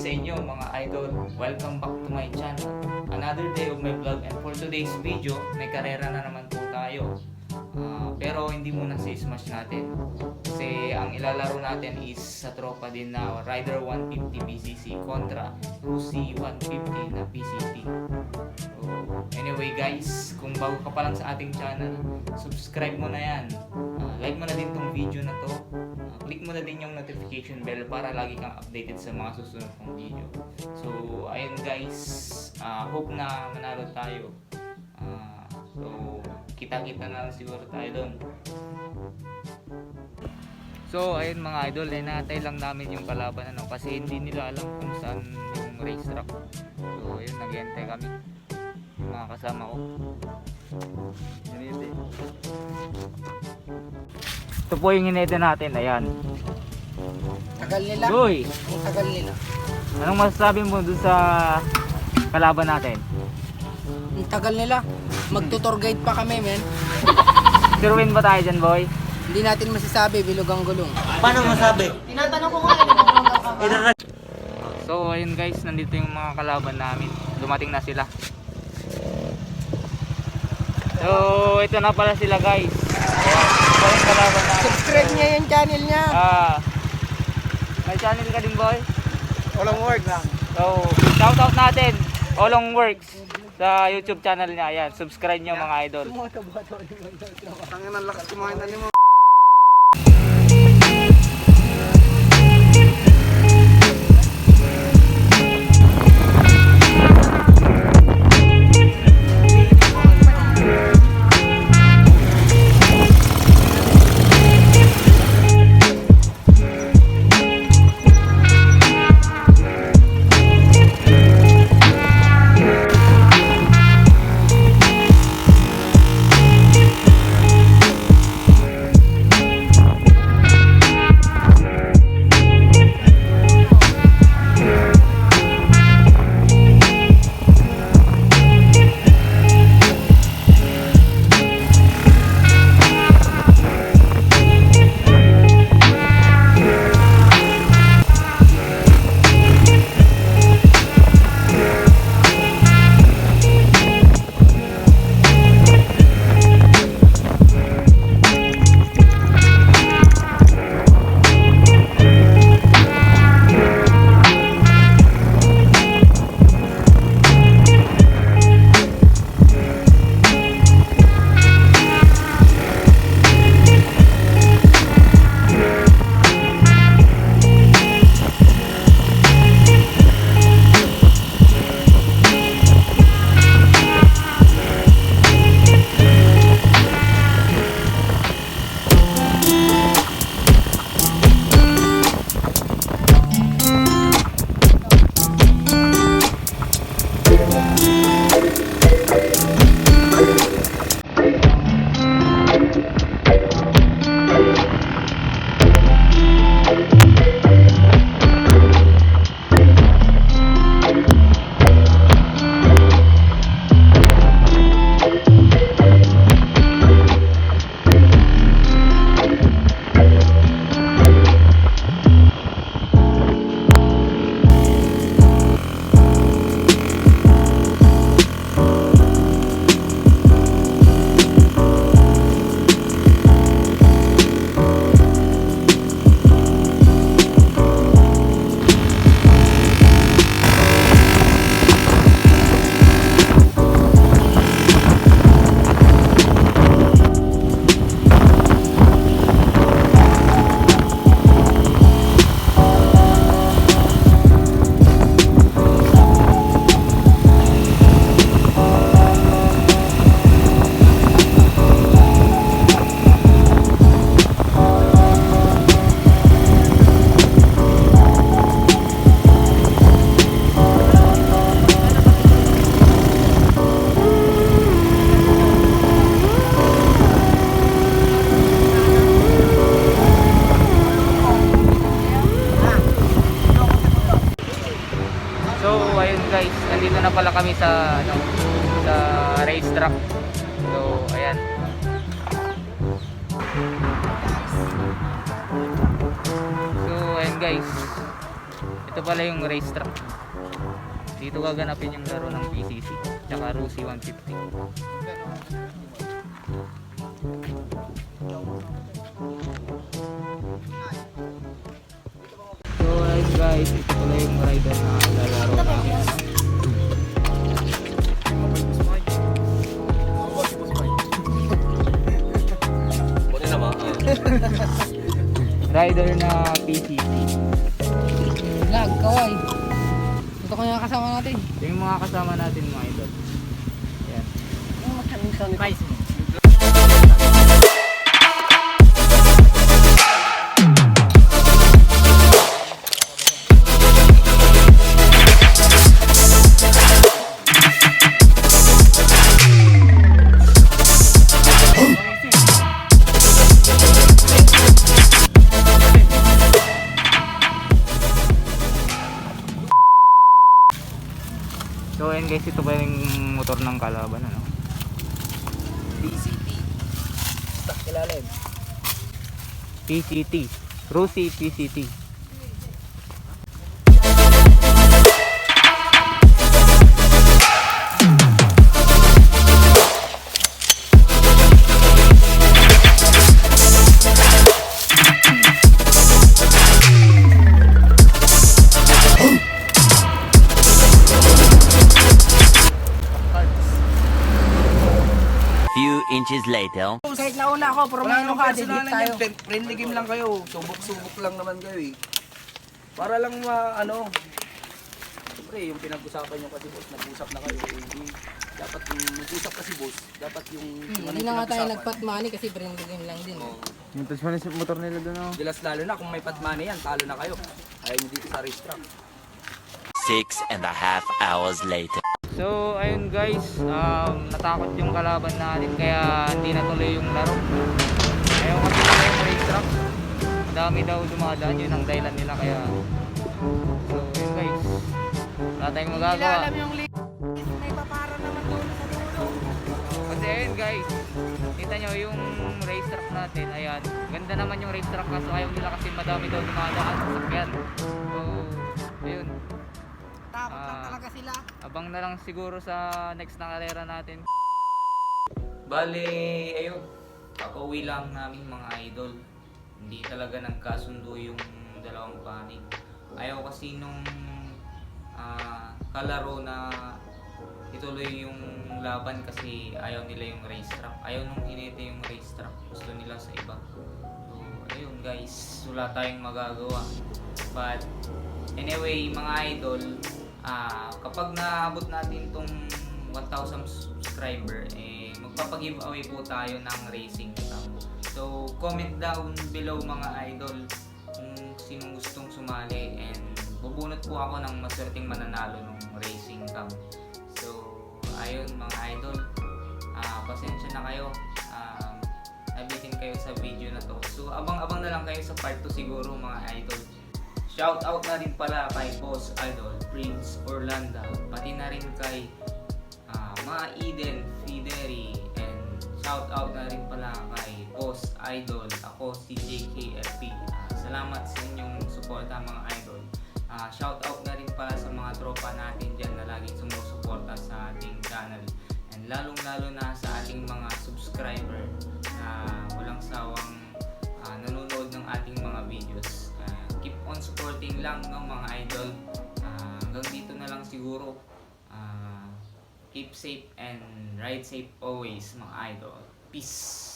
sa inyo mga idol. Welcome back to my channel. Another day of my vlog, and for today's video, may karera na naman po tayo. Pero hindi muna sa smash natin. Kasi ang ilalaro natin is sa tropa din na Rider 150 BCC kontra Rusi 150 na PCT. So, anyway guys, kung bago ka pa lang sa ating channel, subscribe mo na yan. Like mo na din tong video na to. Click mo na din yung notification bell para lagi kang updated sa mga susunod kong video. So, ayun guys, hope na manalo tayo. So, kita-kita na lang siguro tayo doon. So, ayun mga idol, natay lang namin yung kalaban kasi hindi nila alam kung saan yung racetrack. So, ayun, nag-entay kami. Yung mga kasama ko. Ito po yung hinete natin, ayan. Tagal nila. Uy! Ang tagal nila. Anong masasabi mo dun sa kalaban natin? Ang tagal nila. Magtutor guide pa kami, men. Sure win ba tayo dyan, boy? Hindi natin masasabi, bilog ang gulong. Paano masabi? Tinatanong ko nga, nagbablog ka ba? So ayun guys, nandito yung mga kalaban namin. Dumating na sila. So ito na pala sila guys. Ito yung kalaban namin. Subscribe niya yung channel niya. May channel ka din, boy? Walang words. So shoutout natin, Olong Works sa YouTube channel niya. Ayan, subscribe nyo mga idol. Tangin ang lakas kumain na mo. na pala kami sa sa racetrack. So, ayan. So, ayan guys. Ito pala yung racetrack. Dito gaganapin yung laro ng PCC tsaka Rusi 150. So guys, ito pala yung rider na lalaro namin. Rider na PCC. Lag, kaway. Ito ko yung kasama natin. Ito yung mga kasama natin mga idol. Ayan. Yung magkakaroon sa So ayan guys, ito pa yung motor ng kalaban, ano? PCT. Stock kilalim. PCT. Rusi PCT. Few inches later. Kahit nauna ako, pero may ka, delete tayo. Friendly game lang kayo. Subok-subok lang naman kayo eh. Para lang siyempre yung pinag-usapan nyo kasi boss, nag-usap na kayo. Dapat yung nag-usap kasi boss, dapat yung Hindi na nga tayo nagpatmani kasi friendly game lang din. Yung touch man yung motor nila doon, oh. Dilas lalo na, kung may patmani yan, talo na kayo. Ayaw nyo dito sa racetrack. 6.5 hours later. So ayun guys, natakot yung kalaban natin kaya hindi natuloy yung laro. Ayaw kasi nila yung racetrack. Madami daw dumadaan, yun ang dahilan nila kaya. So ayun guys, wala tayong magagawa. yung may papara naman doon sa dulo. Kasi ayun guys, kita nyo yung racetrack natin, ayan. Ganda naman yung racetrack kaso ayaw nila kasi madami daw dumadaan sa sakyan. So ayun. Takot lang talaga sila. Abang na lang siguro sa next na karera natin. Bale, ayun. Kakauwi lang namin mga idol. Hindi talaga nagkasundo yung dalawang panig. Ayaw kasi nung kalaro na ituloy yung laban kasi ayaw nila yung racetrack. Ayaw nung hinete yung racetrack. Gusto nila sa iba. So, ayun guys. Wala tayong magagawa. But, anyway, mga idol, kapag naabot natin tong 1,000 subscriber, magpapag-giveaway po tayo ng racing cam. So, comment down below mga idol kung sinong gustong sumali and bubunot po ako ng maswerteng mananalo ng racing cam. So, ayun mga idol, pasensya na kayo. Nabitin kayo sa video na to. So, abang-abang na lang kayo sa part 2 siguro mga idol. Shout out na rin pala kay Boss Idol, Prince Orlando, pati na rin kay mga Eden Fideri, and shout out na rin pala kay Boss Idol, ako si JKFP. Salamat sa inyong suporta mga idol. Shout out na rin pala sa mga tropa natin dyan na laging sumusuporta sa ating channel, and lalong lalo na sa ating mga subscriber na walang sawang nanonood ng ating mga videos. Keep on supporting lang no mga idol. Hanggang dito na lang siguro. Keep safe and ride safe always mga idol. Peace.